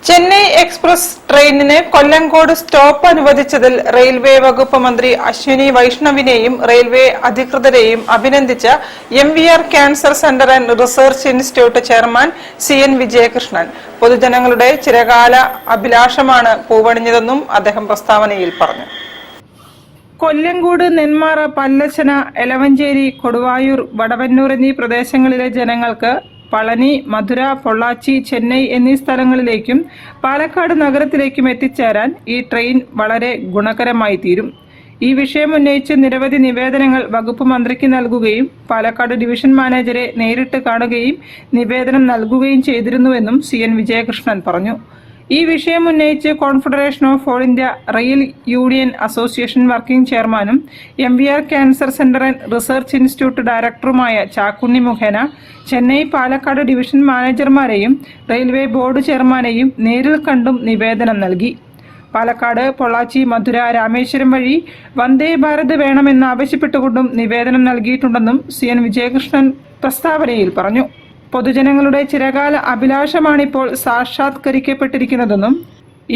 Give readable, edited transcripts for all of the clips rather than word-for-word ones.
Chennai express ട്രെയിനിന് Kollengode stop അനുവദിച്ചതിൽ railway വകുപ്പ് മന്ത്രി അശ്വിനി വൈഷ്ണവിനെയും റെയിൽവേ അധികൃതരെയും അഭിനന്ദിച്ച MVR cancer centre and research institute chairman CN Vijayakrishnan. പൊതുജനങ്ങളുടെ ചിരകാല അഭിലാഷമാണ് പൂവണിഞ്ഞതെന്നും അദ്ദേഹം പ്രസ്താവനയിൽ പറഞ്ഞു. കൊല്ലങ്കോട്, നെന്മാറ, പല്ലച്ചന, എലവഞ്ചേരി, കൊടുവായൂർ, വടവന്നൂർ എന്നീ പ്രദേശങ്ങളിലെ ജനങ്ങൾക്ക് പളനി, മധുര, പൊള്ളാച്ചി, ചെന്നൈ എന്നീ സ്ഥലങ്ങളിലേക്കും പാലക്കാട് നഗരത്തിലേക്കും എത്തിച്ചേരാൻ ഈ ട്രെയിൻ വളരെ ഗുണകരമായി തീരും. ഈ വിഷയം ഉന്നയിച്ച് നിരവധി നിവേദനങ്ങൾ വകുപ്പ് മന്ത്രിക്ക് നൽകുകയും പാലക്കാട് ഡിവിഷൻ മാനേജരെ നേരിട്ട് കാണുകയും നിവേദനം നൽകുകയും ചെയ്തിരുന്നുവെന്നും CN വിജയകൃഷ്ണൻ പറഞ്ഞു. ഈ വിഷയം ഉന്നയിച്ച് confederation of all India rail union association working ചെയർമാനും MVR cancer centre and research institute ഡയറക്ടറുമായ ചാക്കുണ്ണി മുഖേന ചെന്നൈ, പാലക്കാട് ഡിവിഷൻ മാനേജർമാരെയും റെയിൽവേ ബോർഡ് ചെയർമാനെയും നേരിൽ കണ്ടും നിവേദനം നൽകി. പാലക്കാട്, പൊള്ളാച്ചി, മധുര, രാമേശ്വരം വഴി വന്ദേ ഭാരത് വേണമെന്നാവശ്യപ്പെട്ടുകൊണ്ടും നിവേദനം നൽകിയിട്ടുണ്ടെന്നും CN വിജയകൃഷ്ണൻ പ്രസ്താവനയിൽ പറഞ്ഞു. പൊതുജനങ്ങളുടെ ചിരകാല അഭിലാഷമാണിപ്പോൾ സാക്ഷാത്കരിക്കപ്പെട്ടിരിക്കുന്നതെന്നും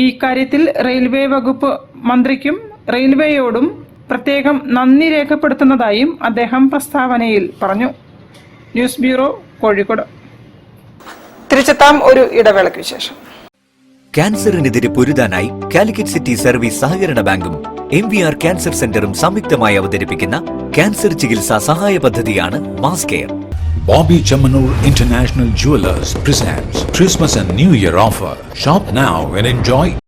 ഈ കാര്യത്തിൽ റെയിൽവേ വകുപ്പ് മന്ത്രിക്കും റെയിൽവേയോടും പ്രത്യേകം നന്ദി രേഖപ്പെടുത്തുന്നതായും അദ്ദേഹം പ്രസ്താവനയിൽ പറഞ്ഞു. News bureau, Kozhikode. തിരിച്ചെത്താം ഒരു ഇടവേളയ്ക്ക് ശേഷം. ക്യാൻസറിനെതിരെ പൊരുതാനായി കാലിക്കറ്റ് സിറ്റി സർവീസ് സഹകരണ ബാങ്കും MVR ക്യാൻസർ സെന്ററും സംയുക്തമായി അവതരിപ്പിക്കുന്ന ക്യാൻസർ ചികിത്സാ സഹായ പദ്ധതിയാണ് mass care. Bobby Chamanur International Jewelers presents Christmas and New Year offer. Shop now and enjoy